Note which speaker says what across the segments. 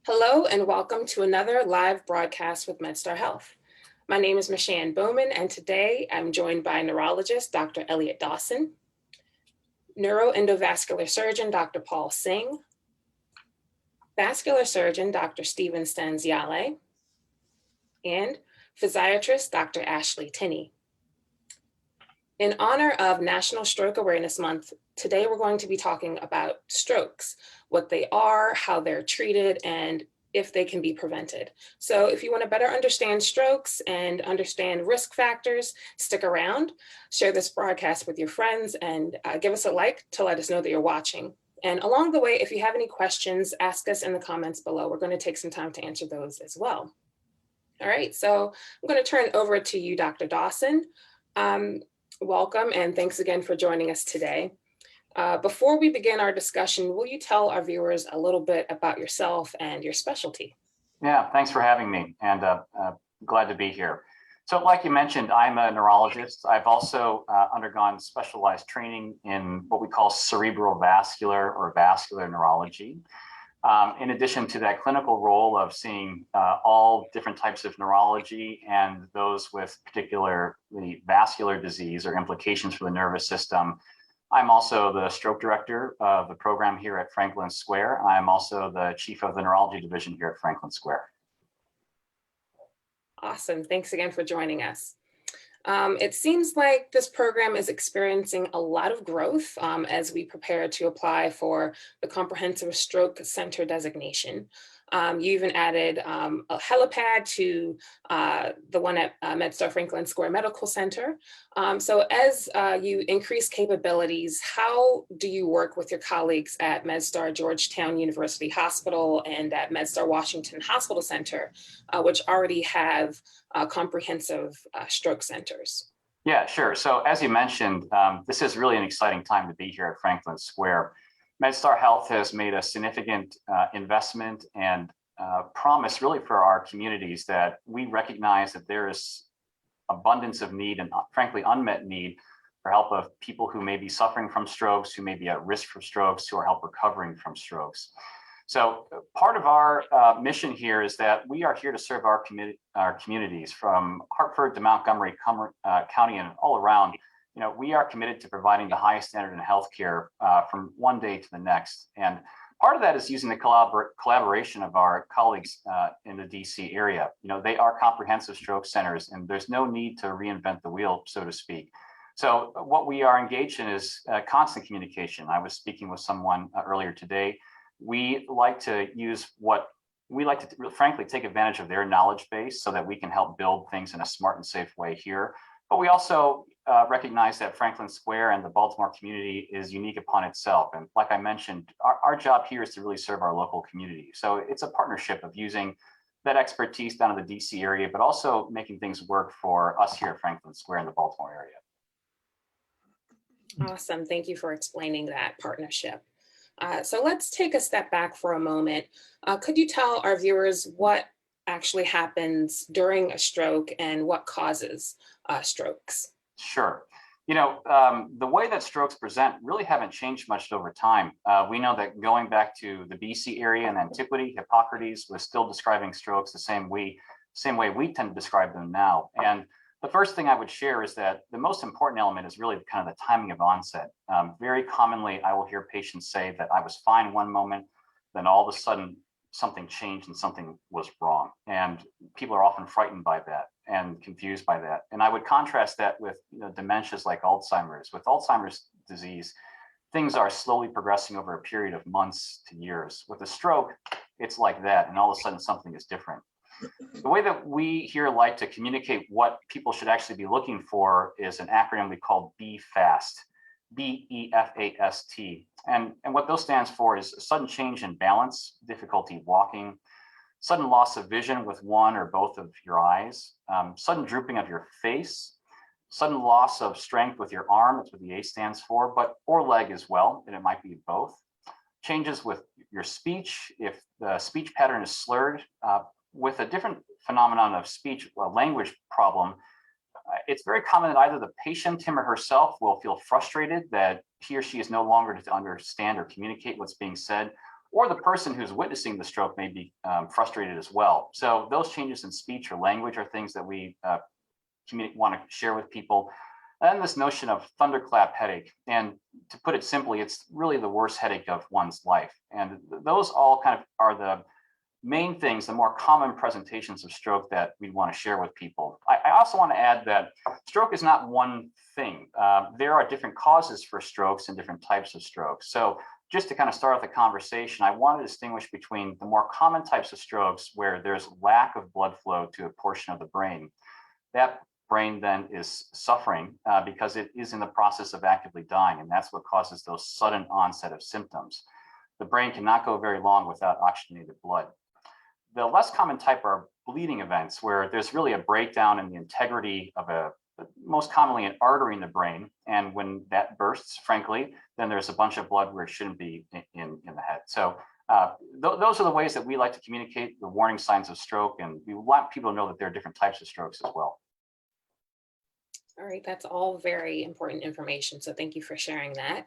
Speaker 1: Hello and welcome to another live broadcast with MedStar Health. My name is Mishan Bowman, and today I'm joined by neurologist Dr. Elliot Dawson, neuroendovascular surgeon Dr. Paul Singh, vascular surgeon Dr. Stephen Stanziale, and physiatrist Dr. Ashley Tinney. In honor of National Stroke Awareness Month, today we're going to be talking about strokes, what they are, how they're treated, and if they can be prevented. So if you want to better understand strokes and understand risk factors, stick around, share this broadcast with your friends, and give us a like to let us know that you're watching. And along the way, if you have any questions, ask us in the comments below. We're going to take some time to answer those as well. All right, so I'm going to turn it over to you, Dr. Dawson. Welcome, and thanks again for joining us today. Before we begin our discussion, will you tell our viewers a little bit about yourself and your specialty?
Speaker 2: Yeah, thanks for having me, and glad to be here. So like you mentioned, I'm a neurologist. I've also undergone specialized training in what we call cerebral vascular or vascular neurology. In addition to that clinical role of seeing all different types of neurology and those with particularly vascular disease or implications for the nervous system, I'm also the stroke director of the program here at Franklin Square. I'm also the chief of the neurology division here at Franklin Square.
Speaker 1: Awesome. Thanks again for joining us. It seems like this program is experiencing a lot of growth as we prepare to apply for the Comprehensive Stroke Center designation. You even added a helipad to the one at MedStar Franklin Square Medical Center. So as you increase capabilities, how do you work with your colleagues at MedStar Georgetown University Hospital and at MedStar Washington Hospital Center, which already have comprehensive stroke centers?
Speaker 2: Yeah, sure. So as you mentioned, this is really an exciting time to be here at Franklin Square. MedStar Health has made a significant investment and promise really for our communities that we recognize that there is abundance of need and frankly unmet need for help of people who may be suffering from strokes, who may be at risk for strokes, who are help recovering from strokes. So part of our mission here is that we are here to serve our communities from Hartford to Montgomery County and all around. You know, we are committed to providing the highest standard in healthcare from one day to the next. And part of that is using the collaboration of our colleagues in the DC area. You know, they are comprehensive stroke centers, and there's no need to reinvent the wheel, so to speak. So what we are engaged in is constant communication. I was speaking with someone earlier today. We like to frankly take advantage of their knowledge base so that we can help build things in a smart and safe way here. But we also recognize that Franklin Square and the Baltimore community is unique upon itself. And like I mentioned, our job here is to really serve our local community. So it's a partnership of using that expertise down in the DC area, but also making things work for us here at Franklin Square in the Baltimore area.
Speaker 1: Awesome. Thank you for explaining that partnership. So let's take a step back for a moment. Could you tell our viewers what actually happens during a stroke and what causes strokes?
Speaker 2: Sure. You know, the way that strokes present really haven't changed much over time. We know that going back to the BC area in antiquity, Hippocrates was still describing strokes the same way we tend to describe them now. And the first thing I would share is that the most important element is really kind of the timing of onset. Very commonly, I will hear patients say that I was fine one moment, then all of a sudden something changed and something was wrong. And people are often frightened by that and confused by that. And I would contrast that with dementias like Alzheimer's. With Alzheimer's disease, things are slowly progressing over a period of months to years. With a stroke, it's like that, and all of a sudden something is different. The way that we here like to communicate what people should actually be looking for is an acronym we call BEFAST, BEFAST. And what those stands for is a sudden change in balance, difficulty walking, sudden loss of vision with one or both of your eyes, sudden drooping of your face, sudden loss of strength with your arm, that's what the A stands for, or leg as well, and it might be both. Changes with your speech, if the speech pattern is slurred, with a different phenomenon of speech, language problem, it's very common that either the patient, him or herself, will feel frustrated that he or she is no longer to understand or communicate what's being said, or the person who's witnessing the stroke may be frustrated as well. So those changes in speech or language are things that we want to share with people. And this notion of thunderclap headache, and to put it simply, it's really the worst headache of one's life. And those all kind of are the main things, the more common presentations of stroke that we want to share with people. I also want to add that stroke is not one thing. There are different causes for strokes and different types of strokes. So just to kind of start off the conversation, I want to distinguish between the more common types of strokes where there's lack of blood flow to a portion of the brain. That brain then is suffering because it is in the process of actively dying, and that's what causes those sudden onset of symptoms. The brain cannot go very long without oxygenated blood. The less common type are bleeding events, where there's really a breakdown in the integrity of most commonly an artery in the brain. And when that bursts, frankly, then there's a bunch of blood where it shouldn't be in the head. So those are the ways that we like to communicate the warning signs of stroke. And we want people to know that there are different types of strokes as well.
Speaker 1: All right, that's all very important information. So thank you for sharing that.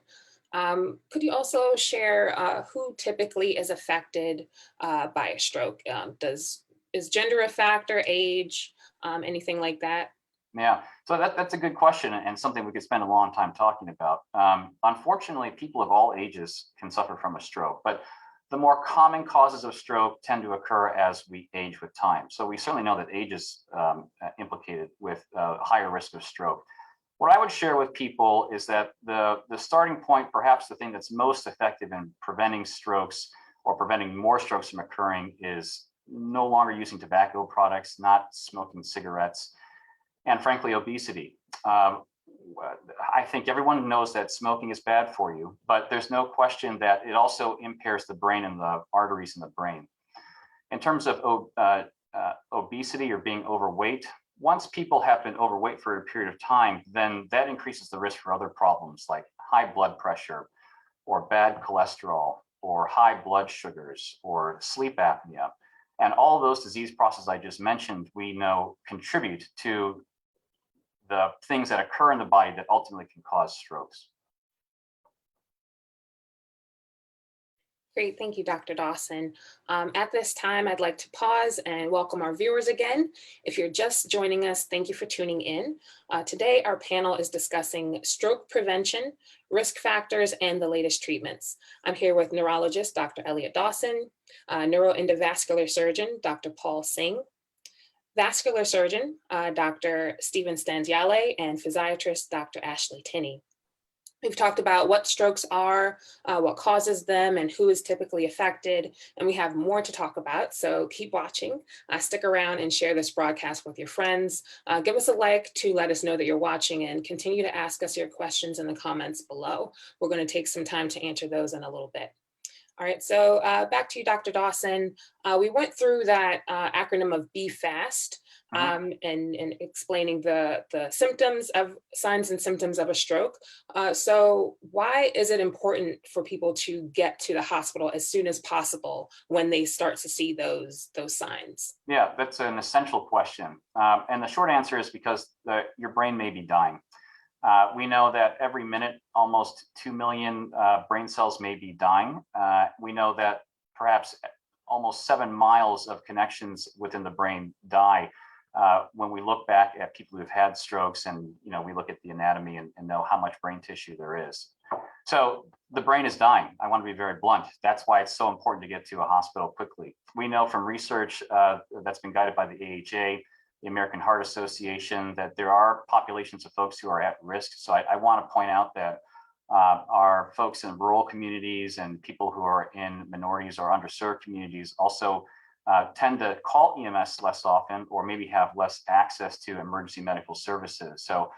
Speaker 1: Could you also share who typically is affected by a stroke? Is gender a factor, age, anything like that?
Speaker 2: Yeah, so that's a good question and something we could spend a long time talking about. Unfortunately, people of all ages can suffer from a stroke, but the more common causes of stroke tend to occur as we age with time. So we certainly know that age is implicated with higher risk of stroke. What I would share with people is that the starting point, perhaps the thing that's most effective in preventing strokes or preventing more strokes from occurring, is no longer using tobacco products, not smoking cigarettes, and frankly, obesity. I think everyone knows that smoking is bad for you, but there's no question that it also impairs the brain and the arteries in the brain. In terms of obesity or being overweight, once people have been overweight for a period of time, then that increases the risk for other problems like high blood pressure or bad cholesterol or high blood sugars or sleep apnea. And all those disease processes I just mentioned, we know contribute to the things that occur in the body that ultimately can cause strokes.
Speaker 1: Great, thank you, Dr. Dawson. At this time, I'd like to pause and welcome our viewers again. If you're just joining us, thank you for tuning in. Today, our panel is discussing stroke prevention, risk factors, and the latest treatments. I'm here with neurologist, Dr. Elliot Dawson, neuroendovascular surgeon, Dr. Paul Singh, vascular surgeon, Dr. Stephen Stanziale, and physiatrist, Dr. Ashley Tinney. We've talked about what strokes are, what causes them, and who is typically affected, and we have more to talk about, so keep watching. Stick around and share this broadcast with your friends. Give us a like to let us know that you're watching, and continue to ask us your questions in the comments below. We're going to take some time to answer those in a little bit. All right, so back to you, Dr. Dawson. We went through that acronym of BFAST and explaining the symptoms of signs and symptoms of a stroke. So why is it important for people to get to the hospital as soon as possible when they start to see those signs?
Speaker 2: Yeah, that's an essential question. And the short answer is because your brain may be dying. We know that every minute, almost 2 million brain cells may be dying. We know that perhaps almost 7 miles of connections within the brain die when we look back at people who've had strokes, and we look at the anatomy and know how much brain tissue there is. So the brain is dying. I want to be very blunt. That's why it's so important to get to a hospital quickly. We know from research that's been guided by the AHA, the American Heart Association, that there are populations of folks who are at risk. So I want to point out that our folks in rural communities and people who are in minorities or underserved communities also tend to call EMS less often, or maybe have less access to emergency medical services. So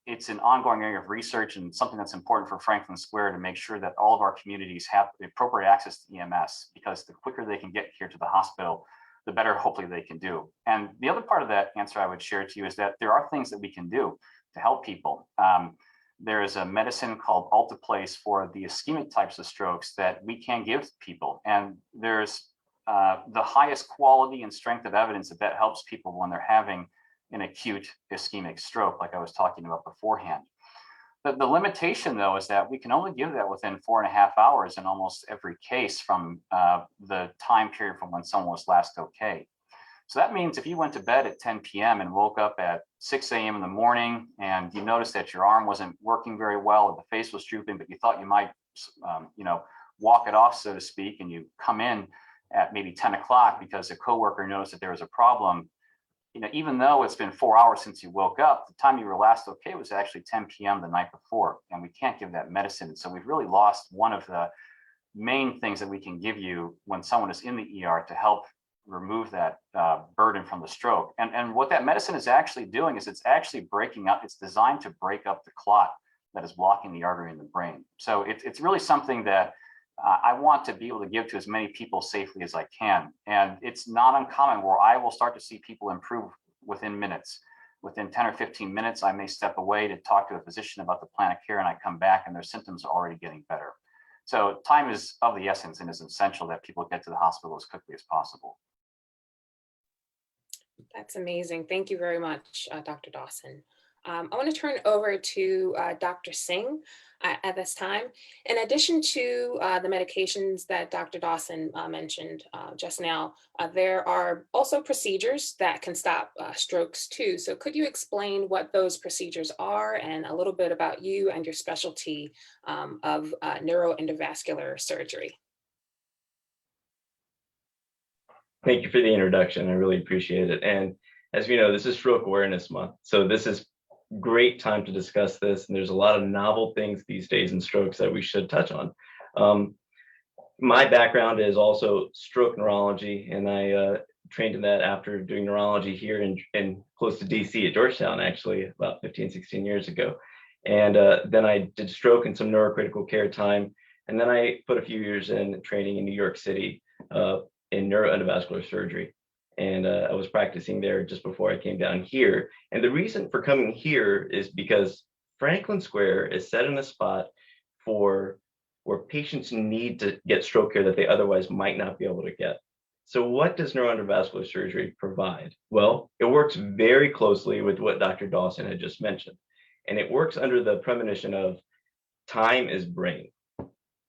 Speaker 2: it's an ongoing area of research and something that's important for Franklin Square to make sure that all of our communities have the appropriate access to EMS, because the quicker they can get here to the hospital, the better hopefully they can do. And the other part of that answer I would share to you is that there are things that we can do to help people. There is a medicine called Alteplase for the ischemic types of strokes that we can give people. And there's the highest quality and strength of evidence that helps people when they're having an acute ischemic stroke, like I was talking about beforehand. The limitation, though, is that we can only give that within 4.5 hours in almost every case from the time period from when someone was last okay. So that means if you went to bed at 10 p.m. and woke up at 6 a.m. in the morning and you noticed that your arm wasn't working very well or the face was drooping, but you thought you might, walk it off, so to speak, and you come in at maybe 10 o'clock because a coworker noticed that there was a problem, even though it's been 4 hours since you woke up, the time you were last okay was actually 10 p.m. the night before, and we can't give that medicine. So we've really lost one of the main things that we can give you when someone is in the ER to help remove that burden from the stroke. And what that medicine is actually doing is it's actually breaking up, it's designed to break up the clot that is blocking the artery in the brain. So it's really something that I want to be able to give to as many people safely as I can. And it's not uncommon where I will start to see people improve within minutes. Within 10 or 15 minutes, I may step away to talk to a physician about the plan of care, and I come back and their symptoms are already getting better. So time is of the essence, and it's essential that people get to the hospital as quickly as possible.
Speaker 1: That's amazing. Thank you very much, Dr. Dawson. I want to turn over to Dr. Singh at this time. In addition to the medications that Dr. Dawson mentioned just now, there are also procedures that can stop strokes too. So could you explain what those procedures are and a little bit about you and your specialty of neuroendovascular surgery?
Speaker 3: Thank you for the introduction. I really appreciate it. And as we know, this is Stroke Awareness Month. So this is great time to discuss this. And there's a lot of novel things these days in strokes that we should touch on. My background is also stroke neurology, and I trained in that after doing neurology here in close to DC at Georgetown, actually, about 15, 16 years ago. And then I did stroke and some neurocritical care time. And then I put a few years in training in New York City in neuroendovascular surgery. And I was practicing there just before I came down here. And the reason for coming here is because Franklin Square is set in a spot for where patients need to get stroke care that they otherwise might not be able to get. So what does neuroendovascular surgery provide? Well, it works very closely with what Dr. Dawson had just mentioned. And it works under the premonition of time is brain.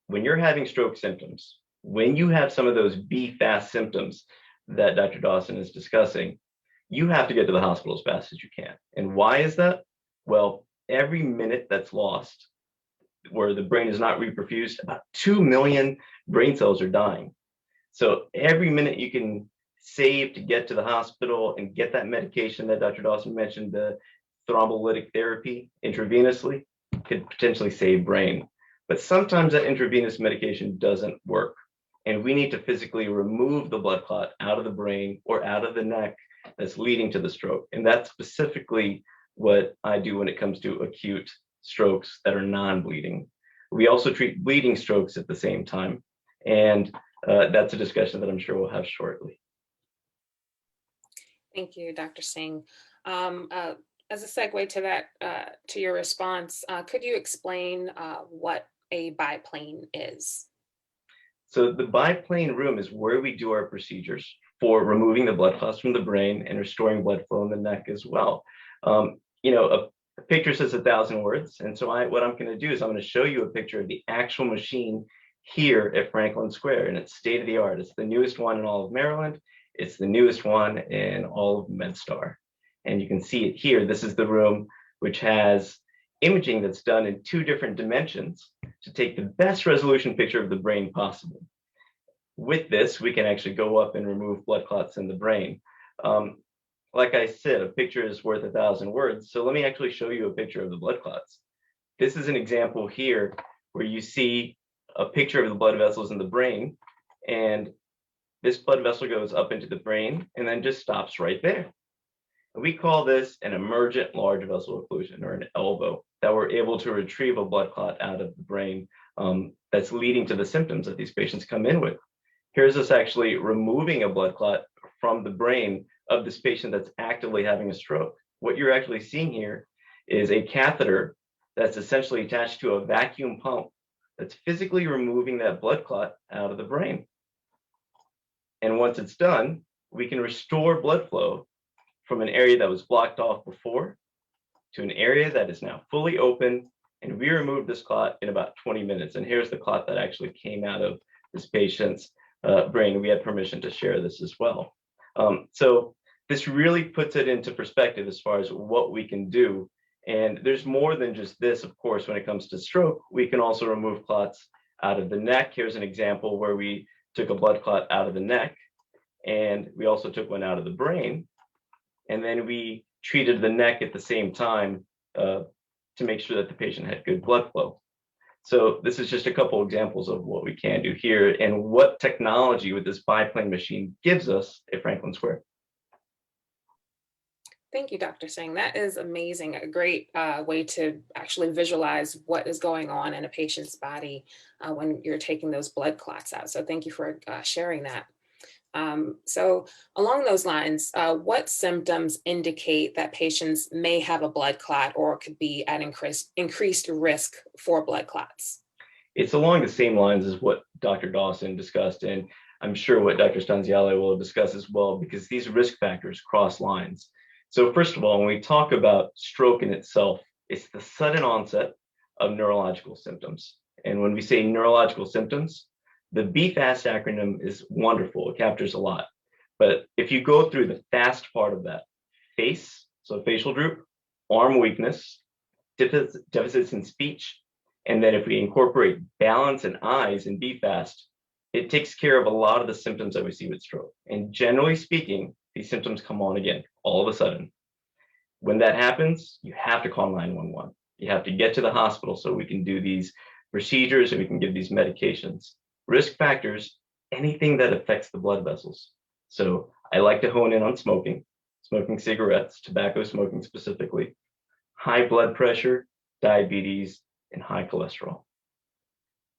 Speaker 3: When you're having stroke symptoms, when you have some of those be fast symptoms that Dr. Dawson is discussing, you have to get to the hospital as fast as you can. And why is that? Well, every minute that's lost where the brain is not reperfused, about 2 million brain cells are dying. So every minute you can save to get to the hospital and get that medication that Dr. Dawson mentioned, the thrombolytic therapy intravenously, could potentially save brain. But sometimes that intravenous medication doesn't work. And we need to physically remove the blood clot out of the brain or out of the neck that's leading to the stroke. And that's specifically what I do when it comes to acute strokes that are non-bleeding. We also treat bleeding strokes at the same time. And that's a discussion that I'm sure we'll have shortly.
Speaker 1: Thank you, Dr. Singh. As a segue to that, to your response, could you explain what a biplane is?
Speaker 3: So the biplane room is where we do our procedures for removing the blood clots from the brain and restoring blood flow in the neck as well. A picture says 1,000 words. And so what I'm going to do is I'm going to show you a picture of the actual machine here at Franklin Square, and it's state of the art. It's the newest one in all of Maryland. It's the newest one in all of MedStar. And you can see it here. This is the room which has imaging that's done in 2 different dimensions to take the best resolution picture of the brain possible. With this, we can actually go up and remove blood clots in the brain. Like I said, a picture is worth 1,000 words. So let me actually show you a picture of the blood clots. This is an example here where you see a picture of the blood vessels in the brain, and this blood vessel goes up into the brain and then just stops right there. And we call this an emergent large vessel occlusion, or an ELVO, that we're able to retrieve a blood clot out of the brain that's leading to the symptoms that these patients come in with. Here's us actually removing a blood clot from the brain of this patient that's actively having a stroke. What you're actually seeing here is a catheter that's essentially attached to a vacuum pump that's physically removing that blood clot out of the brain. And once it's done, we can restore blood flow from an area that was blocked off before to an area that is now fully open And we removed this clot in about 20 minutes. And here's the clot that actually came out of this patient's brain. We had permission to share this as well. So this really puts it into perspective as far as what we can do. And there's more than just this, of course, when it comes to stroke. We can also remove clots out of the neck. Here's an example where we took a blood clot out of the neck, and we also took one out of the brain. And then we treated the neck at the same time to make sure that the patient had good blood flow. So this is just a couple examples of what we can do here and what technology with this biplane machine gives us at Franklin Square.
Speaker 1: Thank you, Dr. Singh. That is amazing. A great way to actually visualize what is going on in a patient's body when you're taking those blood clots out. So thank you for sharing that. So along those lines, what symptoms indicate that patients may have a blood clot or could be at increased risk for blood clots?
Speaker 3: It's along the same lines as what Dr. Dawson discussed, and I'm sure what Dr. Stanziale will discuss as well, because these risk factors cross lines. So first of all, when we talk about stroke in itself, it's the sudden onset of neurological symptoms. And when we say neurological symptoms, the BFAST acronym is wonderful. It captures a lot. But if you go through the FAST part of that, face, so facial droop, arm weakness, deficits in speech, and then if we incorporate balance and eyes in BFAST, it takes care of a lot of the symptoms that we see with stroke. And generally speaking, these symptoms come on again all of a sudden. When that happens, you have to call 911. You have to get to the hospital so we can do these procedures and we can give these medications. Risk factors, anything that affects the blood vessels. So I like to hone in on smoking cigarettes, tobacco smoking specifically, high blood pressure, diabetes, and high cholesterol.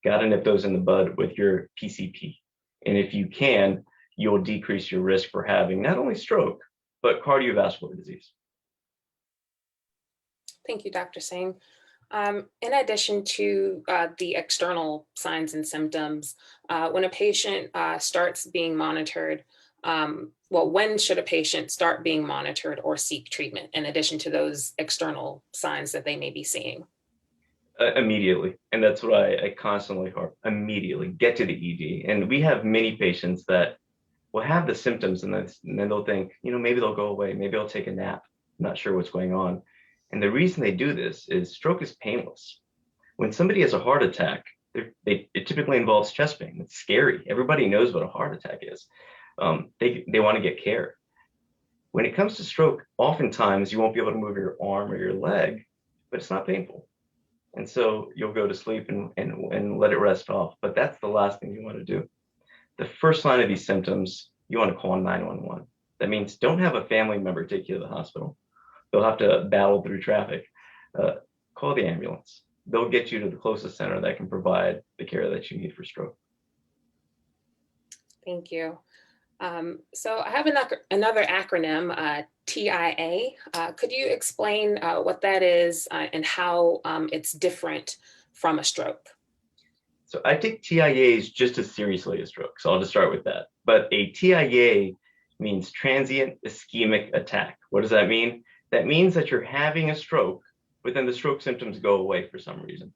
Speaker 3: Got to nip those in the bud with your PCP. And if you can, you'll decrease your risk for having not only stroke, but cardiovascular disease.
Speaker 1: Thank you, Dr. Singh. In addition to the external signs and symptoms, when a patient starts being monitored, when should a patient start being monitored or seek treatment in addition to those external signs that they may be seeing?
Speaker 3: Immediately. And that's what I constantly harp, immediately get to the ED. And we have many patients that will have the symptoms and then they'll think, maybe they'll go away. Maybe I'll take a nap. I'm not sure what's going on. And the reason they do this is stroke is painless. When somebody has a heart attack, it typically involves chest pain. It's scary. Everybody knows what a heart attack is. They want to get care. When it comes to stroke, oftentimes you won't be able to move your arm or your leg, but it's not painful. And so you'll go to sleep and let it rest off. But that's the last thing you want to do. The first sign of these symptoms, you want to call 911. That means don't have a family member take you to the hospital. They'll have to battle through traffic. Call the ambulance. They'll get you to the closest center that can provide the care that you need for stroke.
Speaker 1: Thank you. So I have another acronym, TIA. Could you explain what that is and how it's different from a stroke?
Speaker 3: So I take TIAs just as seriously as stroke. So I'll just start with that. But a TIA means transient ischemic attack. What does that mean? That means that you're having a stroke, but then the stroke symptoms go away for some reason.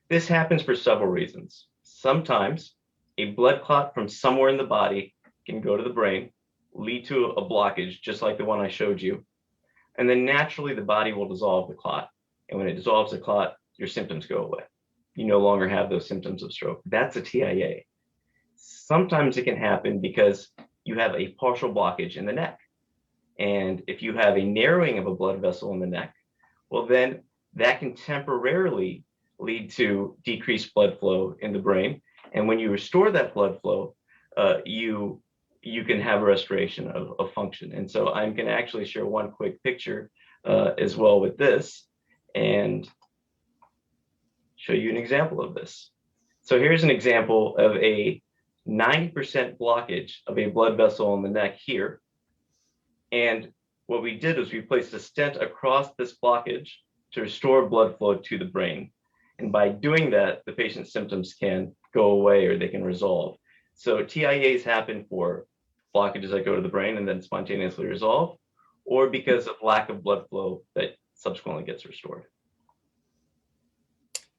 Speaker 3: This happens for several reasons. Sometimes a blood clot from somewhere in the body can go to the brain, lead to a blockage, just like the one I showed you. And then naturally the body will dissolve the clot. And when it dissolves the clot, your symptoms go away. You no longer have those symptoms of stroke. That's a TIA. Sometimes it can happen because you have a partial blockage in the neck. And if you have a narrowing of a blood vessel in the neck, well, then that can temporarily lead to decreased blood flow in the brain. And when you restore that blood flow, you can have a restoration of function. And so I'm going to actually share one quick picture as well with this and show you an example of this. So here's an example of a 90% blockage of a blood vessel in the neck here. And what we did was we placed a stent across this blockage to restore blood flow to the brain. And by doing that, the patient's symptoms can go away or they can resolve. So TIAs happen for blockages that go to the brain and then spontaneously resolve, or because of lack of blood flow that subsequently gets restored.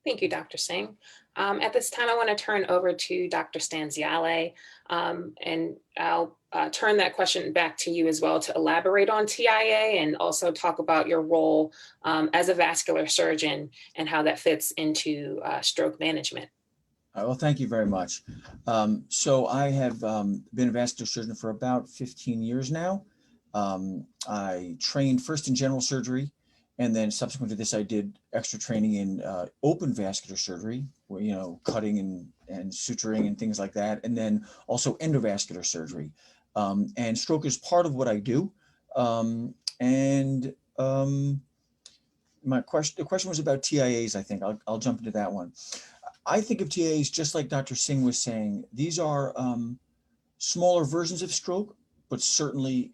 Speaker 1: Thank you, Dr. Singh. At this time, I want to turn over to Dr. Stanziale, and I'll turn that question back to you as well to elaborate on TIA and also talk about your role as a vascular surgeon and how that fits into stroke management.
Speaker 4: Well, thank you very much. So I have been a vascular surgeon for about 15 years now. I trained first in general surgery, and then subsequent to this, I did extra training in open vascular surgery, where, cutting and suturing and things like that, and then also endovascular surgery. And stroke is part of what I do. The question was about TIAs, I think. I'll jump into that one. I think of TIAs just like Dr. Singh was saying. These are smaller versions of stroke, but certainly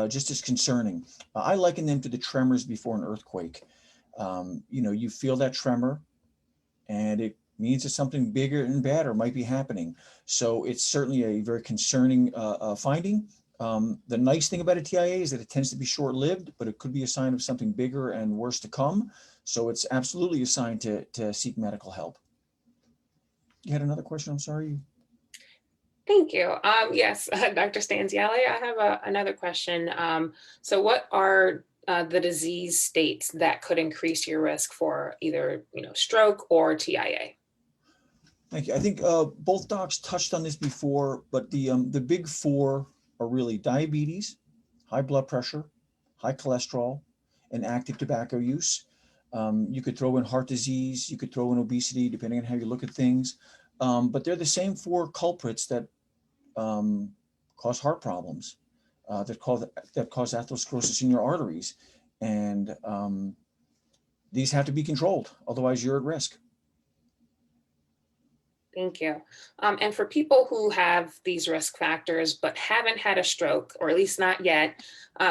Speaker 4: just as concerning. I liken them to the tremors before an earthquake. You feel that tremor, and it means that something bigger and badder might be happening. So it's certainly a very concerning finding. The nice thing about a TIA is that it tends to be short-lived, but it could be a sign of something bigger and worse to come. So it's absolutely a sign to seek medical help. You had another question? I'm sorry.
Speaker 1: Thank you. Yes, Dr. Stanziale, I have another question. So what are the disease states that could increase your risk for either stroke or TIA?
Speaker 4: Thank you. I think both docs touched on this before, but the big four are really diabetes, high blood pressure, high cholesterol, and active tobacco use. You could throw in heart disease, you could throw in obesity, depending on how you look at things. But they're the same four culprits that cause heart problems, that cause atherosclerosis in your arteries. And these have to be controlled, otherwise you're at risk.
Speaker 1: Thank you. And for people who have these risk factors but haven't had a stroke, or at least not yet,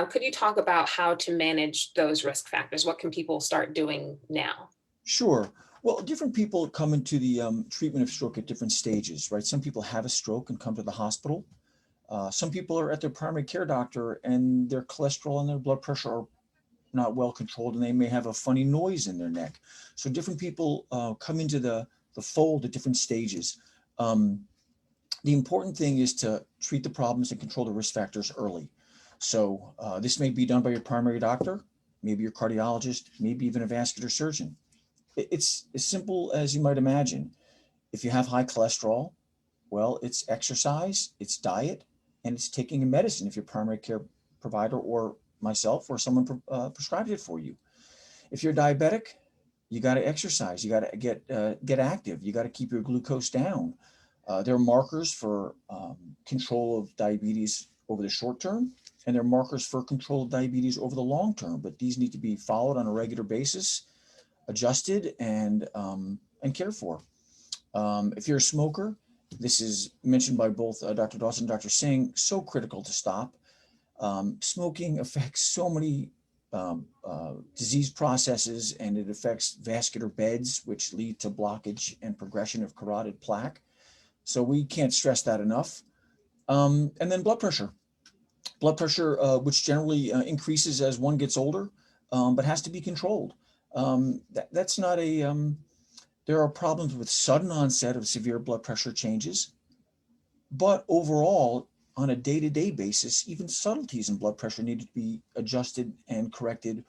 Speaker 1: could you talk about how to manage those risk factors? What can people start doing now?
Speaker 4: Sure. Well, different people come into the treatment of stroke at different stages, right? Some people have a stroke and come to the hospital. Some people are at their primary care doctor and their cholesterol and their blood pressure are not well controlled, and they may have a funny noise in their neck. So different people come into the fold at different stages. The important thing is to treat the problems and control the risk factors early. So this may be done by your primary doctor, maybe your cardiologist, maybe even a vascular surgeon. It's as simple as you might imagine. If you have high cholesterol, well, it's exercise, it's diet, and it's taking a medicine if your primary care provider or myself or someone prescribed it for you. If you're diabetic, you got to exercise, you got to get active, you got to keep your glucose down. There are markers for control of diabetes over the short term, and there are markers for control of diabetes over the long term, but these need to be followed on a regular basis, adjusted and cared for. If you're a smoker, this is mentioned by both Dr. Dawson and Dr. Singh, so critical to stop. Smoking affects so many disease processes, and it affects vascular beds, which lead to blockage and progression of carotid plaque. So we can't stress that enough. And then blood pressure. Blood pressure, which generally increases as one gets older, but has to be controlled. That's not a, there are problems with sudden onset of severe blood pressure changes, but overall, on a day-to-day basis, even subtleties in blood pressure need to be adjusted and corrected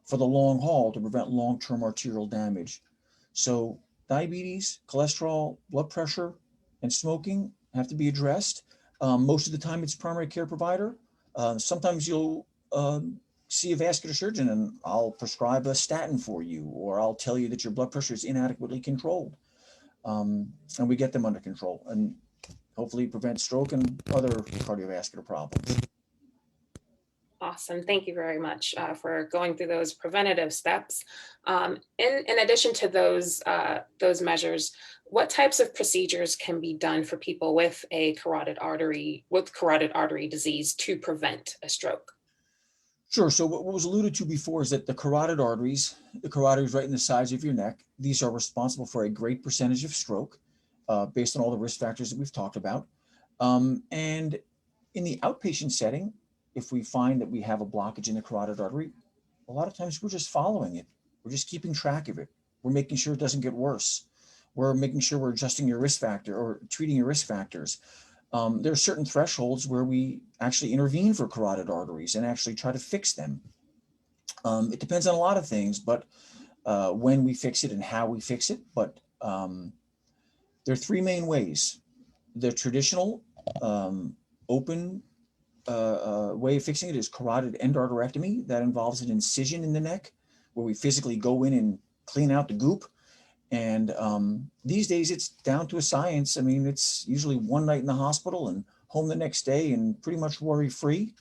Speaker 4: for the long haul to prevent long-term arterial damage. So diabetes, cholesterol, blood pressure, and smoking have to be addressed. Most of the time it's primary care provider. Sometimes you'll see a vascular surgeon and I'll prescribe a statin for you, or I'll tell you that your blood pressure is inadequately controlled. And we get them under control and hopefully prevent stroke and other cardiovascular problems.
Speaker 1: Awesome. Thank you very much for going through those preventative steps. In addition to those measures, what types of procedures can be done for people with carotid artery disease to prevent a stroke?
Speaker 4: Sure. So what was alluded to before is that the carotid arteries right in the sides of your neck, these are responsible for a great percentage of stroke based on all the risk factors that we've talked about. And in the outpatient setting, if we find that we have a blockage in the carotid artery, a lot of times we're just following it. We're just keeping track of it. We're making sure it doesn't get worse. We're making sure we're adjusting your risk factor or treating your risk factors. There are certain thresholds where we actually intervene for carotid arteries and actually try to fix them. It depends on a lot of things, but when we fix it and how we fix it. But there are three main ways. The traditional open way of fixing it is carotid endarterectomy. That involves an incision in the neck where we physically go in and clean out the goop. And these days it's down to a science. I mean, it's usually one night in the hospital and home the next day and pretty much worry-free.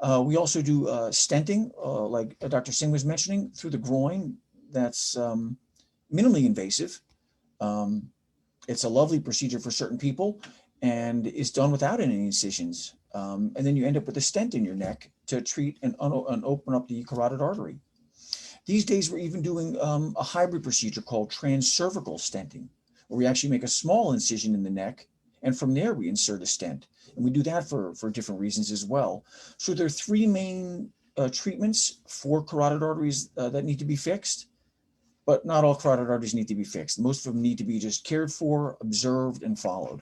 Speaker 4: We also do stenting, like Dr. Singh was mentioning, through the groin. That's minimally invasive. It's a lovely procedure for certain people and is done without any incisions. And then you end up with a stent in your neck to treat and open up the carotid artery. These days, we're even doing a hybrid procedure called transcervical stenting, where we actually make a small incision in the neck, and from there we insert a stent. And we do that for different reasons as well. So there are three main treatments for carotid arteries that need to be fixed, but not all carotid arteries need to be fixed. Most of them need to be just cared for, observed, and followed.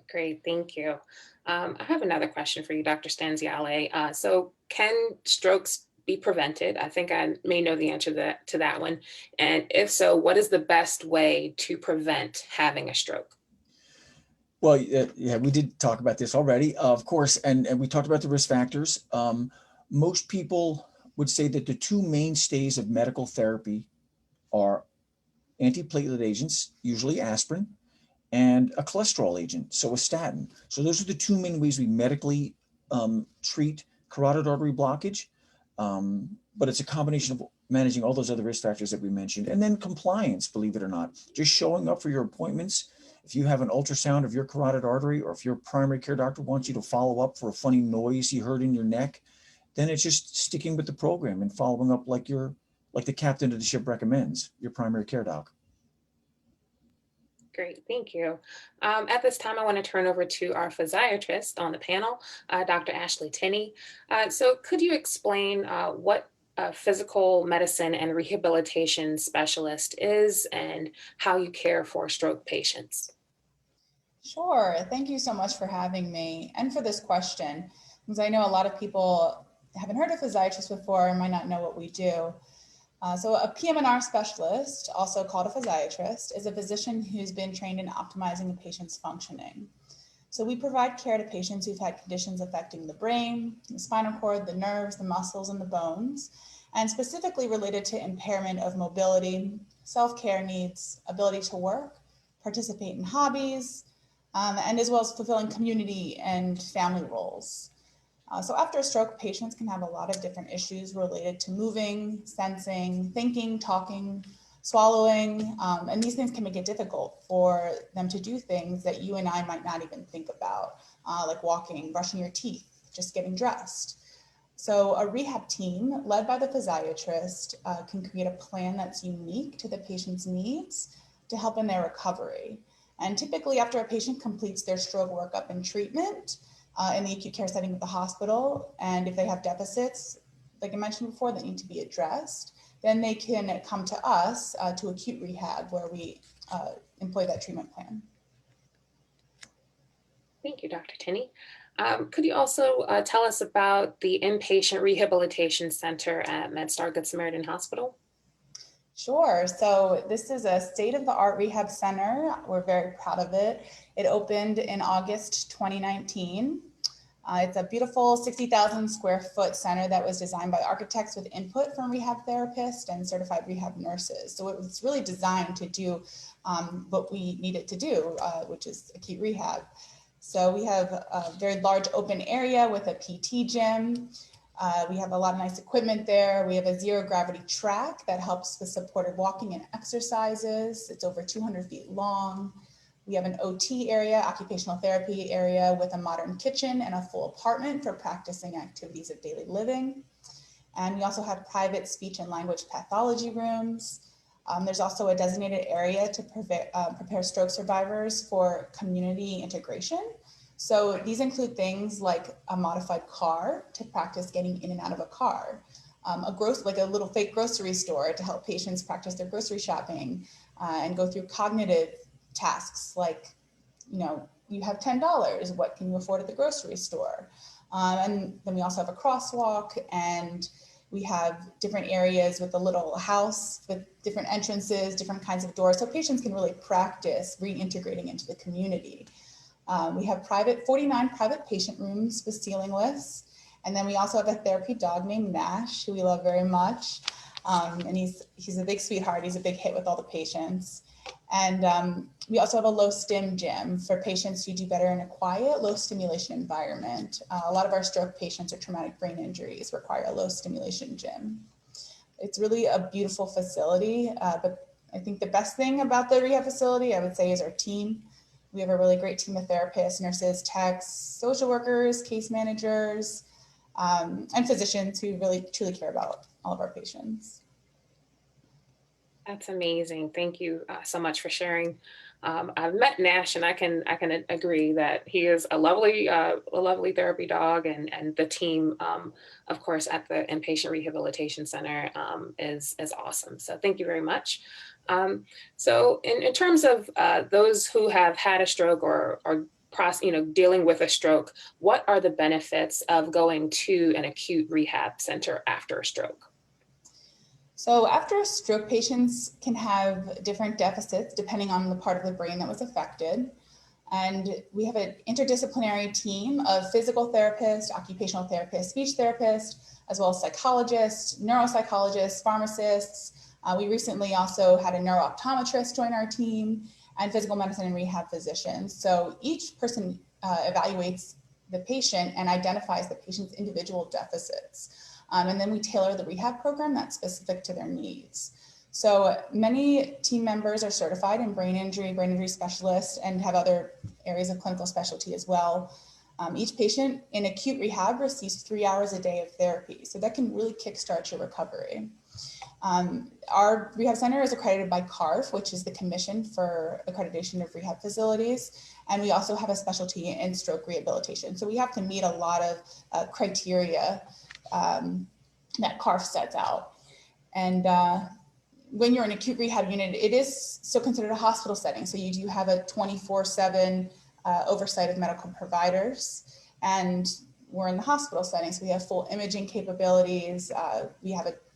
Speaker 1: Great, thank you. I have another question for you, Dr. Stanziale. So can strokes be prevented? I think I may know the answer to that one. And if so, what is the best way to prevent having a stroke?
Speaker 4: Well, yeah, we did talk about this already, of course, and we talked about the risk factors. Most people would say that the two mainstays of medical therapy are antiplatelet agents, usually aspirin, and a cholesterol agent, so a statin. So those are the two main ways we medically treat carotid artery blockage. But it's a combination of managing all those other risk factors that we mentioned. And then compliance, believe it or not, just showing up for your appointments. If you have an ultrasound of your carotid artery, or if your primary care doctor wants you to follow up for a funny noise he heard in your neck, then it's just sticking with the program and following up like the captain of the ship recommends, your primary care doc.
Speaker 1: Great, thank you. At this time, I want to turn over to our physiatrist on the panel, Dr. Ashley Tinney. So could you explain what a physical medicine and rehabilitation specialist is and how you care for stroke patients?
Speaker 5: Sure, thank you so much for having me and for this question, because I know a lot of people haven't heard of physiatrists before and might not know what we do. So a PM&R specialist, also called a physiatrist, is a physician who's been trained in optimizing a patient's functioning. So we provide care to patients who've had conditions affecting the brain, the spinal cord, the nerves, the muscles, and the bones, and specifically related to impairment of mobility, self-care needs, ability to work, participate in hobbies, and as well as fulfilling community and family roles. So after a stroke, patients can have a lot of different issues related to moving, sensing, thinking, talking, swallowing, and these things can make it difficult for them to do things that you and I might not even think about, like walking, brushing your teeth, just getting dressed. So a rehab team led by the physiatrist can create a plan that's unique to the patient's needs to help in their recovery. And typically after a patient completes their stroke workup and treatment, in the acute care setting of the hospital, and if they have deficits, like I mentioned before, that need to be addressed, then they can come to us to acute rehab where we employ that treatment plan.
Speaker 1: Thank you, Dr. Tinney. Could you also tell us about the Inpatient Rehabilitation Center at MedStar Good Samaritan Hospital?
Speaker 5: Sure. So this is a state-of-the-art rehab center. We're very proud of it. It opened in August 2019. It's a beautiful 60,000 square foot center that was designed by architects with input from rehab therapists and certified rehab nurses. So it was really designed to do what we need it to do, which is acute rehab. So we have a very large open area with a PT gym. We have a lot of nice equipment there. We have a zero gravity track that helps with supported walking and exercises. It's over 200 feet long. We have an OT area, occupational therapy area, with a modern kitchen and a full apartment for practicing activities of daily living. And we also have private speech and language pathology rooms. There's also a designated area to prepare stroke survivors for community integration. So these include things like a modified car to practice getting in and out of a car, like a little fake grocery store to help patients practice their grocery shopping and go through cognitive tasks like, you have $10, what can you afford at the grocery store? And then we also have a crosswalk, and we have different areas with a little house with different entrances, different kinds of doors, so patients can really practice reintegrating into the community. We have 49 private patient rooms with ceiling lifts. And then we also have a therapy dog named Nash, who we love very much. And he's a big sweetheart. He's a big hit with all the patients. And we also have a low stim gym for patients who do better in a quiet, low stimulation environment. A lot of our stroke patients or traumatic brain injuries require a low stimulation gym. It's really a beautiful facility, but I think the best thing about the rehab facility, I would say, is our team. We have a really great team of therapists, nurses, techs, social workers, case managers, and physicians who really truly care about all of our patients.
Speaker 1: That's amazing. Thank you so much for sharing. I've met Nash, and I can agree that he is a lovely therapy dog, and the team, of course, at the Inpatient Rehabilitation Center is awesome. So thank you very much. So in terms of those who have had a stroke or dealing with a stroke, what are the benefits of going to an acute rehab center after a stroke?
Speaker 5: So after a stroke, patients can have different deficits depending on the part of the brain that was affected. And we have an interdisciplinary team of physical therapists, occupational therapists, speech therapists, as well as psychologists, neuropsychologists, pharmacists. We recently also had a neurooptometrist join our team, and physical medicine and rehab physicians. So each person evaluates the patient and identifies the patient's individual deficits. And then we tailor the rehab program that's specific to their needs. So many team members are certified in brain injury specialists, and have other areas of clinical specialty as well. Each patient in acute rehab receives 3 hours a day of therapy. So that can really kickstart your recovery. Our rehab center is accredited by CARF, which is the Commission for Accreditation of Rehab Facilities. And we also have a specialty in stroke rehabilitation. So we have to meet a lot of criteria that CARF sets out. And when you're in an acute rehab unit, it is still considered a hospital setting. So you do have a 24/7 oversight of medical providers. And we're in the hospital setting, so we have full imaging capabilities.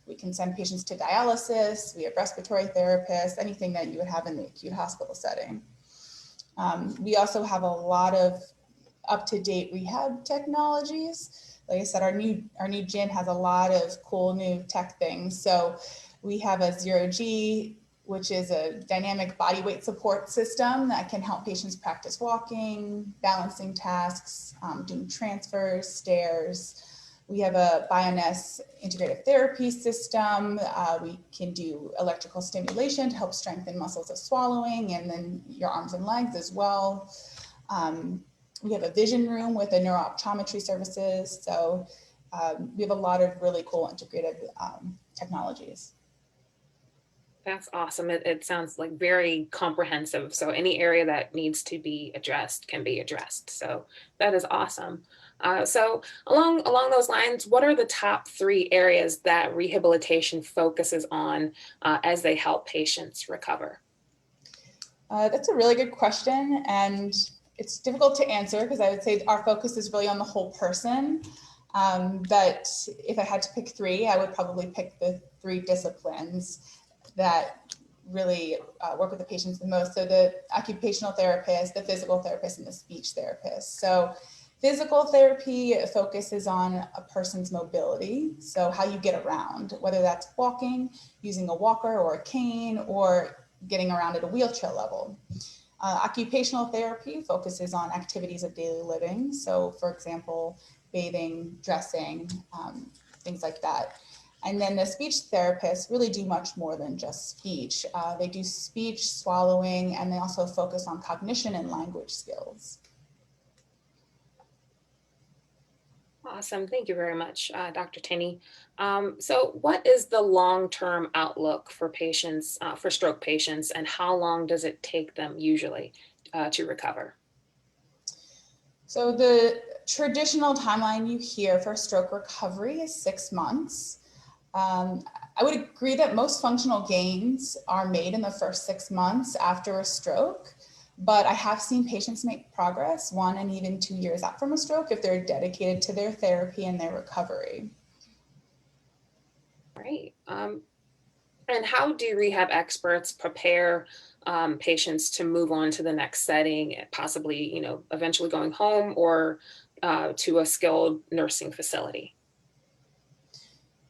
Speaker 5: We can send patients to dialysis. We have respiratory therapists, anything that you would have in the acute hospital setting. We also have a lot of up-to-date rehab technologies. Like I said, our new gym has a lot of cool new tech things. So we have a 0G, which is a dynamic body weight support system that can help patients practice walking, balancing tasks, doing transfers, stairs. We have a Bioness integrative therapy system. We can do electrical stimulation to help strengthen muscles of swallowing, and then your arms and legs as well. We have a vision room with a neurooptometry services. So we have a lot of really cool integrative technologies.
Speaker 1: That's awesome. It sounds like very comprehensive. So any area that needs to be addressed can be addressed. So that is awesome. So along those lines, what are the top 3 areas that rehabilitation focuses on as they help patients recover?
Speaker 5: That's a really good question. And it's difficult to answer because I would say our focus is really on the whole person. But if I had to pick 3, I would probably pick the 3 disciplines that really work with the patients the most. So the occupational therapist, the physical therapist, and the speech therapist. So physical therapy focuses on a person's mobility. So how you get around, whether that's walking, using a walker or a cane, or getting around at a wheelchair level. Occupational therapy focuses on activities of daily living. So for example, bathing, dressing, things like that. And then the speech therapists really do much more than just speech. They do speech, swallowing, and they also focus on cognition and language skills.
Speaker 1: Awesome. Thank you very much, Dr. Tinney. So what is the long-term outlook for patients, for stroke patients, and how long does it take them usually to recover?
Speaker 5: So the traditional timeline you hear for stroke recovery is 6 months. I would agree that most functional gains are made in the first 6 months after a stroke, but I have seen patients make progress 1 and even 2 years out from a stroke if they're dedicated to their therapy and their recovery.
Speaker 1: Right. And how do rehab experts prepare patients to move on to the next setting, possibly, eventually going home or to a skilled nursing facility?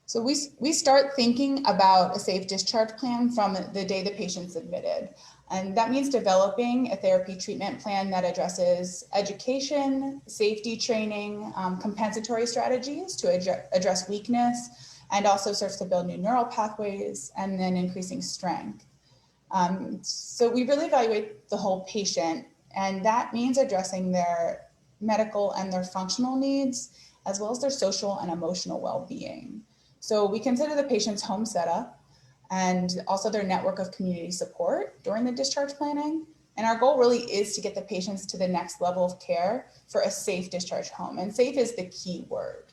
Speaker 5: So we start thinking about a safe discharge plan from the day the patient's admitted. And that means developing a therapy treatment plan that addresses education, safety training, compensatory strategies to address weakness, and also serves to build new neural pathways and then increasing strength. So we really evaluate the whole patient, and that means addressing their medical and their functional needs, as well as their social and emotional well-being. So we consider the patient's home setup and also their network of community support during the discharge planning. And our goal really is to get the patients to the next level of care for a safe discharge home. And safe is the key word.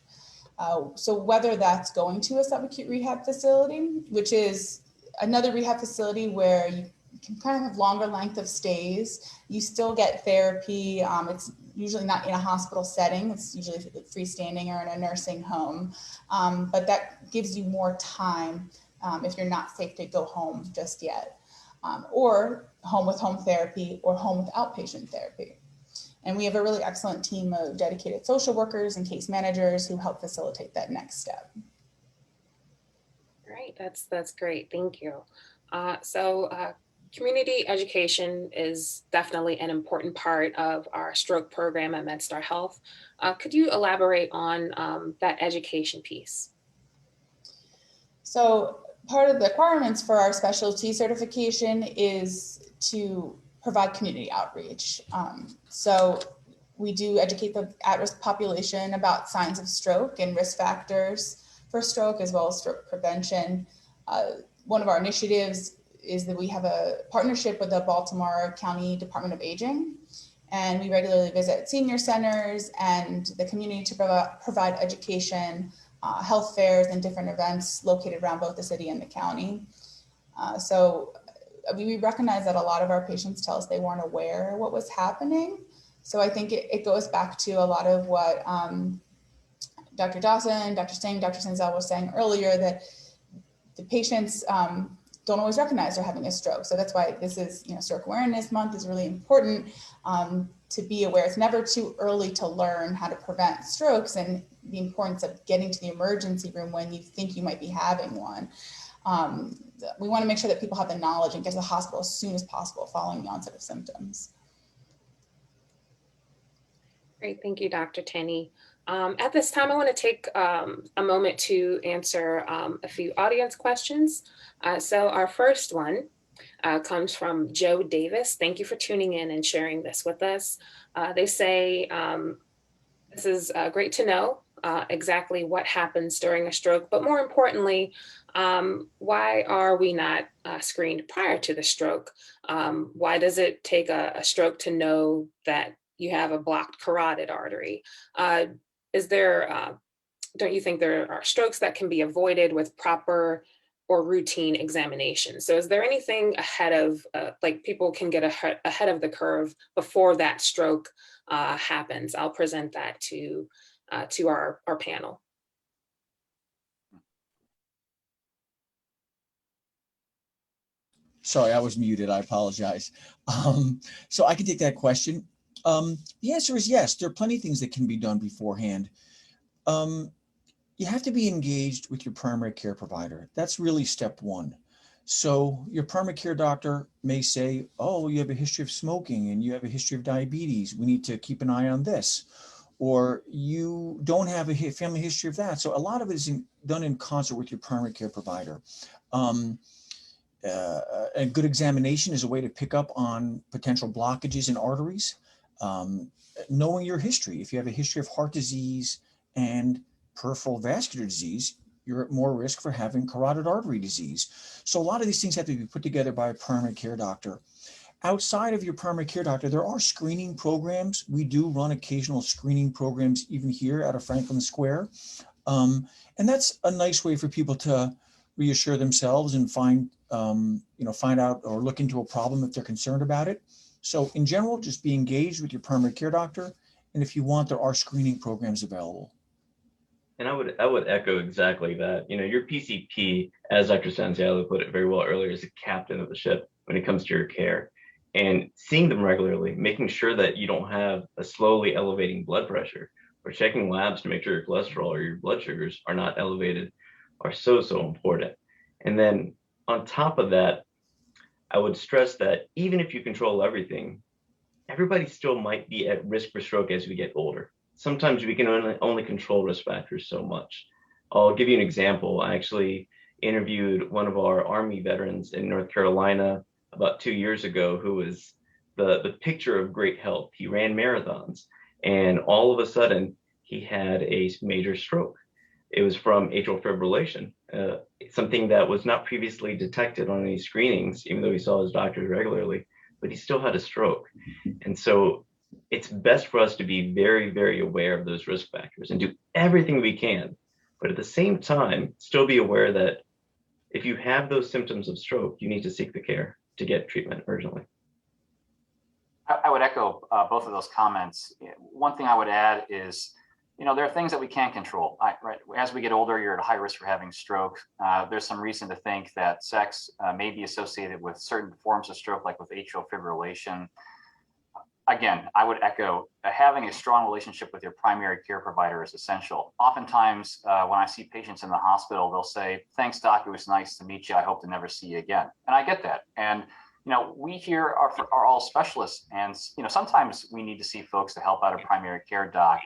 Speaker 5: So whether that's going to a subacute rehab facility, which is another rehab facility where you can kind of have longer length of stays, you still get therapy. It's usually not in a hospital setting. It's usually freestanding or in a nursing home. But that gives you more time if you're not safe to go home just yet. Or home with home therapy or home with outpatient therapy. And we have a really excellent team of dedicated social workers and case managers who help facilitate that next step.
Speaker 1: Right, that's great. Thank you. So community education is definitely an important part of our stroke program at MedStar Health. Could you elaborate on that education piece?
Speaker 5: So part of the requirements for our specialty certification is to provide community outreach. So we do educate the at-risk population about signs of stroke and risk factors for stroke, as well as stroke prevention. One of our initiatives is that we have a partnership with the Baltimore County Department of Aging, and we regularly visit senior centers and the community to provide education, health fairs, and different events located around both the city and the county. So we recognize that a lot of our patients tell us they weren't aware what was happening. So I think it goes back to a lot of what Dr. Dawson, Dr. Singh, Dr. Stanziale was saying earlier, that the patients don't always recognize they're having a stroke. So that's why this is, Stroke Awareness Month is really important to be aware. It's never too early to learn how to prevent strokes and the importance of getting to the emergency room when you think you might be having one. We want to make sure that people have the knowledge and get to the hospital as soon as possible following the onset of symptoms.
Speaker 1: Great, thank you, Dr. Tinney. At this time, I want to take a moment to answer a few audience questions. So our first one comes from Joe Davis. Thank you for tuning in and sharing this with us. They say, this is great to know exactly what happens during a stroke, but more importantly, why are we not screened prior to the stroke? Why does it take a stroke to know that you have a blocked carotid artery? Don't you think there are strokes that can be avoided with proper or routine examination? So is there anything ahead of, like people can get ahead of the curve before that stroke happens? I'll present that to our panel.
Speaker 4: Sorry, I was muted. I apologize. So I can take that question. The answer is yes. There are plenty of things that can be done beforehand. You have to be engaged with your primary care provider. That's really step one. So your primary care doctor may say, oh, you have a history of smoking and you have a history of diabetes. We need to keep an eye on this. Or you don't have a family history of that. So a lot of it is done in concert with your primary care provider. A good examination is a way to pick up on potential blockages in arteries. Knowing your history, if you have a history of heart disease and peripheral vascular disease, you're at more risk for having carotid artery disease. So a lot of these things have to be put together by a primary care doctor. Outside of your primary care doctor, there are screening programs. We do run occasional screening programs even here out of Franklin Square. And that's a nice way for people to reassure themselves and find out or look into a problem if they're concerned about it. So in general, just be engaged with your primary care doctor. And if you want, there are screening programs available.
Speaker 3: And I would echo exactly that. Your PCP, as Dr. Stanziale put it very well earlier, is the captain of the ship when it comes to your care. And seeing them regularly, making sure that you don't have a slowly elevating blood pressure, or checking labs to make sure your cholesterol or your blood sugars are not elevated, are so important. And then on top of that, I would stress that even if you control everything, everybody still might be at risk for stroke as we get older. Sometimes we can only control risk factors so much. I'll give you an example. I actually interviewed one of our Army veterans in North Carolina about 2 years ago, who was the picture of great health. He ran marathons, and all of a sudden he had a major stroke. It was from atrial fibrillation, something that was not previously detected on any screenings, even though he saw his doctors regularly, but he still had a stroke. And so it's best for us to be very, very aware of those risk factors and do everything we can. But at the same time, still be aware that if you have those symptoms of stroke, you need to seek the care to get treatment urgently.
Speaker 2: I would echo both of those comments. One thing I would add is, there are things that we can't control. Right? As we get older, you're at a high risk for having stroke. There's some reason to think that sex may be associated with certain forms of stroke, like with atrial fibrillation. Again, I would echo having a strong relationship with your primary care provider is essential. Oftentimes, when I see patients in the hospital, they'll say, "Thanks, doc. It was nice to meet you. I hope to never see you again." And I get that. And we here are all specialists, and sometimes we need to see folks to help out a primary care doc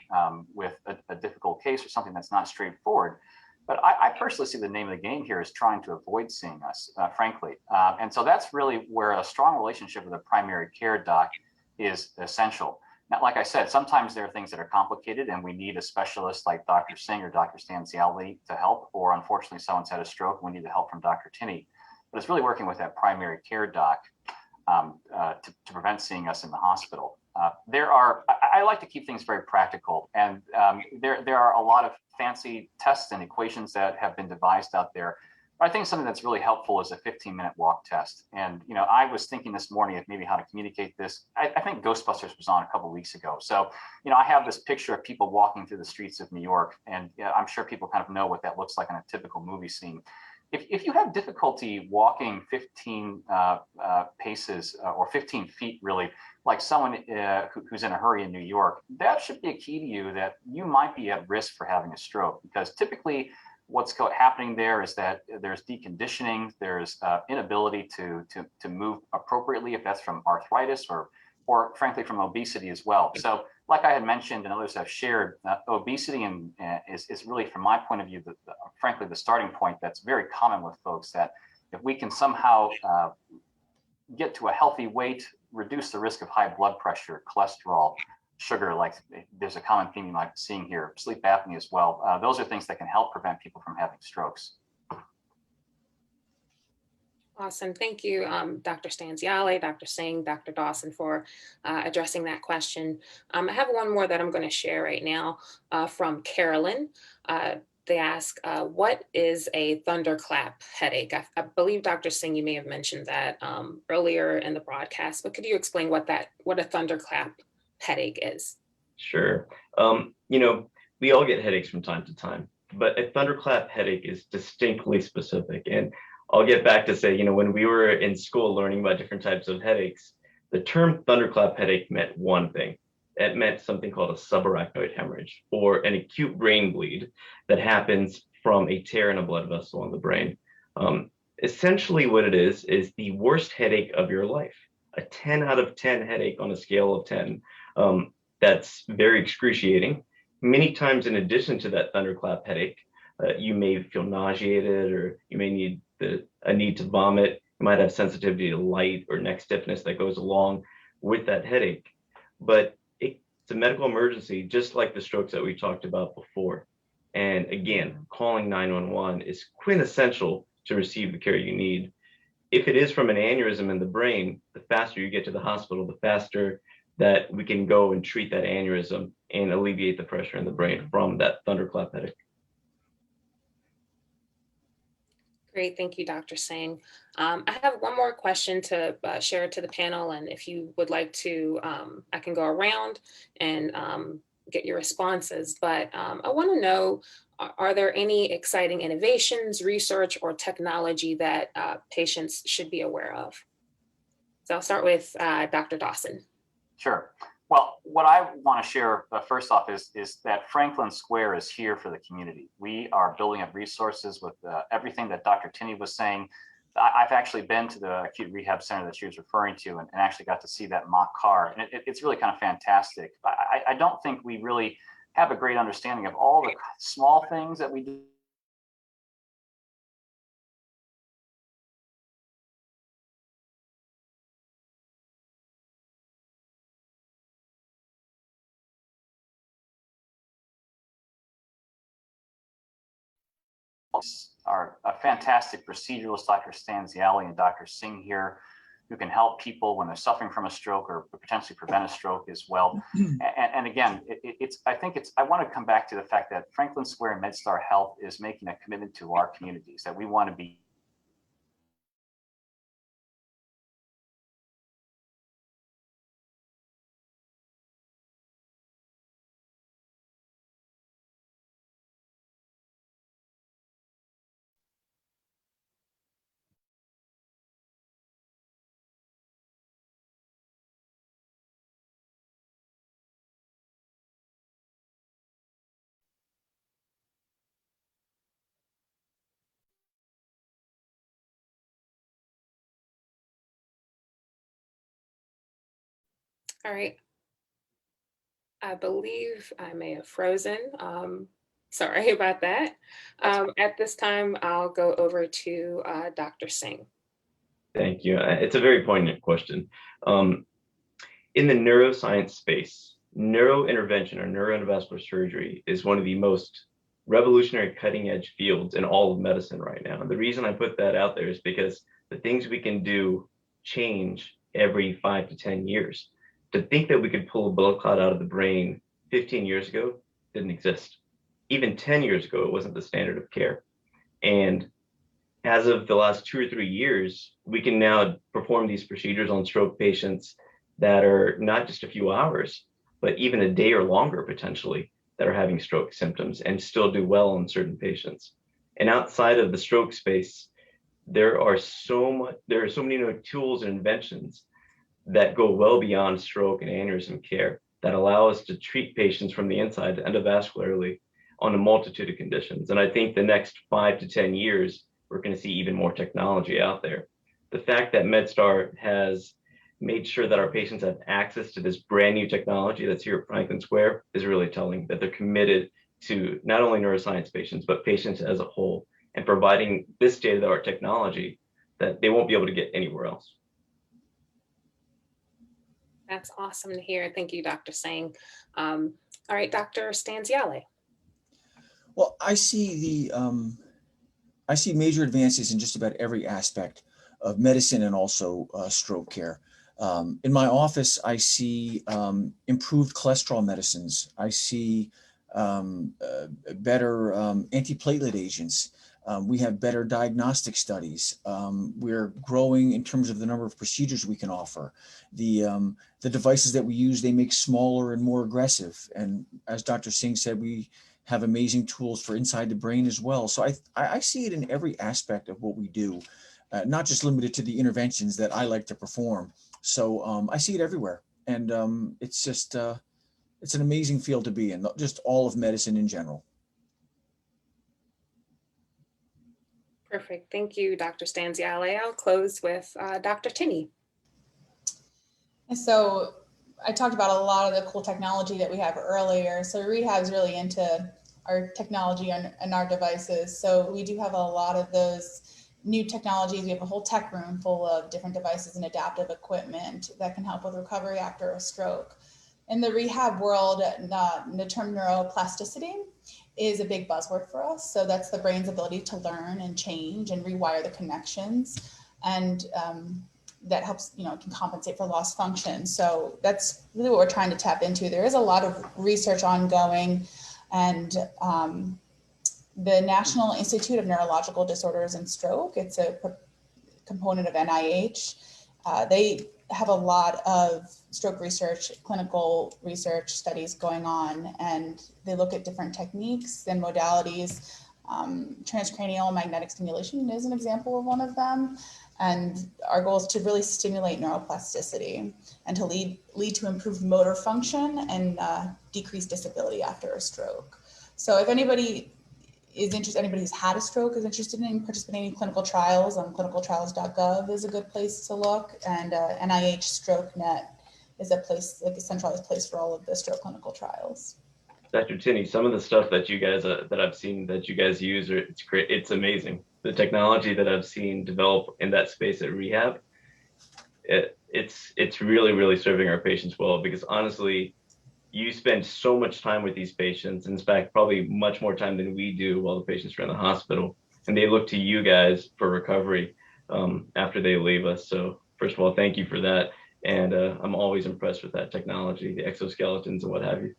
Speaker 2: with a difficult case or something that's not straightforward. But I personally see the name of the game here is trying to avoid seeing us, frankly. And so that's really where a strong relationship with a primary care doc is essential. Now, like I said, sometimes there are things that are complicated and we need a specialist like Dr. Singh or Dr. Stanziale to help, or unfortunately someone's had a stroke and we need the help from Dr. Tinney. But it's really working with that primary care doc to prevent seeing us in the hospital. I like to keep things very practical, and there are a lot of fancy tests and equations that have been devised out there. But I think something that's really helpful is a 15-minute walk test. And I was thinking this morning of maybe how to communicate this. I think Ghostbusters was on a couple of weeks ago. So I have this picture of people walking through the streets of New York, and I'm sure people kind of know what that looks like in a typical movie scene. If you have difficulty walking 15 paces or 15 feet, really, like someone who's in a hurry in New York, that should be a key to you that you might be at risk for having a stroke, because typically what's happening there is that there's deconditioning, there's inability to move appropriately, if that's from arthritis or frankly from obesity as well. So like I had mentioned and others have shared, obesity is really, from my point of view, frankly, the starting point that's very common with folks, that if we can somehow get to a healthy weight, reduce the risk of high blood pressure, cholesterol, sugar, like there's a common theme you might be seeing here, sleep apnea as well. Those are things that can help prevent people from having strokes.
Speaker 1: Awesome. Thank you, Dr. Stanziale, Dr. Singh, Dr. Dawson, for addressing that question. I have one more that I'm going to share right now from Carolyn. They ask, what is a thunderclap headache? I believe, Dr. Singh, you may have mentioned that earlier in the broadcast, but could you explain what a thunderclap headache is?
Speaker 3: Sure. We all get headaches from time to time, but a thunderclap headache is distinctly specific. And I'll get back to say, when we were in school learning about different types of headaches, the term thunderclap headache meant one thing. It meant something called a subarachnoid hemorrhage, or an acute brain bleed that happens from a tear in a blood vessel in the brain. Essentially what it is the worst headache of your life, a 10 out of 10 headache on a scale of 10. That's very excruciating. Many times, in addition to that thunderclap headache, you may feel nauseated, or you may need a need to vomit. You might have sensitivity to light or neck stiffness that goes along with that headache. But it's a medical emergency, just like the strokes that we talked about before. And again, calling 911 is quintessential to receive the care you need. If it is from an aneurysm in the brain, the faster you get to the hospital, the faster that we can go and treat that aneurysm and alleviate the pressure in the brain from that thunderclap headache.
Speaker 1: Great, thank you, Dr. Singh. I have one more question to share to the panel, and if you would like to, I can go around and get your responses, but I want to know, are there any exciting innovations, research, or technology that patients should be aware of? So I'll start with Dr. Dawson.
Speaker 2: Sure. Well, what I want to share first off is that Franklin Square is here for the community. We are building up resources with everything that Dr. Tinney was saying. I've actually been to the acute rehab center that she was referring to and actually got to see that mock car. And it's really kind of fantastic. I don't think we really have a great understanding of all the small things that we do. Are a fantastic proceduralist, Dr. Stanziale and Dr. Singh here, who can help people when they're suffering from a stroke or potentially prevent a stroke as well. And again, I want to come back to the fact that Franklin Square and MedStar Health is making a commitment to our communities, that we want to be
Speaker 1: All right. I believe I may have frozen. Sorry about that. At this time, I'll go over to Dr. Singh.
Speaker 3: Thank you. It's a very poignant question. In the neuroscience space, neurointervention or neuroendovascular surgery is one of the most revolutionary cutting edge fields in all of medicine right now. And the reason I put that out there is because the things we can do change every 5 to 10 years. To think that we could pull a blood clot out of the brain 15 years ago didn't exist. Even 10 years ago, it wasn't the standard of care. And as of the last 2 or 3 years, we can now perform these procedures on stroke patients that are not just a few hours, but even a day or longer potentially that are having stroke symptoms and still do well in certain patients. And outside of the stroke space, there are so many new tools and inventions that go well beyond stroke and aneurysm care that allow us to treat patients from the inside endovascularly on a multitude of conditions. And I think the next 5 to 10 years, we're going to see even more technology out there. The fact that MedStar has made sure that our patients have access to this brand new technology that's here at Franklin Square is really telling that they're committed to not only neuroscience patients, but patients as a whole, and providing this state-of-the-art technology that they won't be able to get anywhere else.
Speaker 1: That's awesome to hear. Thank you, Dr. Singh. All right, Dr. Stanziale.
Speaker 4: Well, I see major advances in just about every aspect of medicine and also stroke care. In my office, I see improved cholesterol medicines. I see better antiplatelet agents. We have better diagnostic studies. We're growing in terms of the number of procedures we can offer. The devices that we use, they make smaller and more aggressive. And as Dr. Singh said, we have amazing tools for inside the brain as well. So I see it in every aspect of what we do, not just limited to the interventions that I like to perform. So I see it everywhere. And it's just, it's an amazing field to be in, just all of medicine in general.
Speaker 1: Perfect. Thank you, Dr. Stanziale. I'll close with Dr. Tinney.
Speaker 5: So I talked about a lot of the cool technology that we have earlier. So rehab is really into our technology and our devices. So we do have a lot of those new technologies. We have a whole tech room full of different devices and adaptive equipment that can help with recovery after a stroke. In the rehab world, the term neuroplasticity is a big buzzword for us. So that's the brain's ability to learn and change and rewire the connections. And that helps, can compensate for lost function. So that's really what we're trying to tap into. There is a lot of research ongoing, and the National Institute of Neurological Disorders and Stroke. It's a component of NIH. They have a lot of stroke research, clinical research studies going on, and they look at different techniques and modalities. Transcranial magnetic stimulation is an example of one of them. And our goal is to really stimulate neuroplasticity and to lead to improved motor function and decreased disability after a stroke. So if anybody is interested, anybody who's had a stroke is interested in participating in clinical trials, on clinicaltrials.gov is a good place to look, and NIH StrokeNet is a place, like a centralized place for all of the stroke clinical trials.
Speaker 3: Dr. Tinney, some of the stuff that you guys that I've seen that you guys use, it's great. It's amazing. The technology that I've seen develop in that space at rehab, it's really, really serving our patients well, because honestly, you spend so much time with these patients, in fact, probably much more time than we do while the patients are in the hospital, and they look to you guys for recovery after they leave us. So first of all, thank you for that. And I'm always impressed with that technology, the exoskeletons and what have you.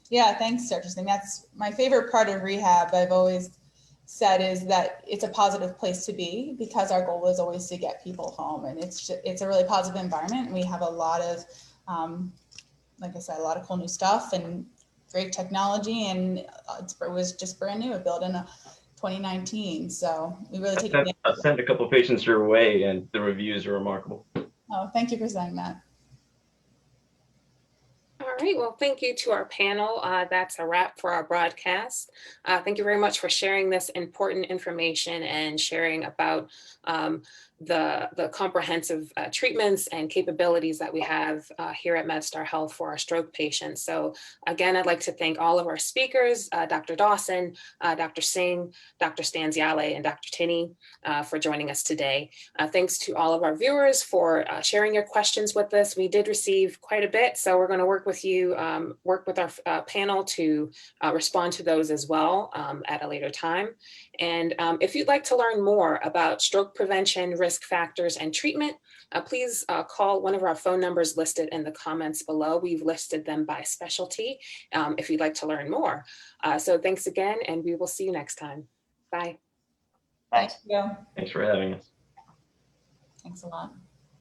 Speaker 5: Yeah, thanks, Dr. Singh. That's my favorite part of rehab. I've always said is that it's a positive place to be, because our goal is always to get people home, and it's a really positive environment. And we have a lot of like I said, a lot of cool new stuff and great technology, and it was just brand new, built in 2019. So we really take it.
Speaker 3: I've sent a couple of patients your way, and the reviews are remarkable.
Speaker 5: Oh, thank you for saying that.
Speaker 1: All right, well, thank you to our panel. That's a wrap for our broadcast. Thank you very much for sharing this important information and sharing about the comprehensive treatments and capabilities that we have here at MedStar Health for our stroke patients. So again, I'd like to thank all of our speakers, Dr. Dawson, Dr. Singh, Dr. Stanziale, and Dr. Tinney for joining us today. Thanks to all of our viewers for sharing your questions with us. We did receive quite a bit, so we're going to work with you, work with our panel to respond to those as well at a later time. And if you'd like to learn more about stroke prevention, risk factors, and treatment, please call one of our phone numbers listed in the comments below. We've listed them by specialty if you'd like to learn more. So thanks again, and we will see you next time. Bye.
Speaker 2: Thanks.
Speaker 5: Thank you.
Speaker 3: Thanks for having us.
Speaker 5: Thanks a lot.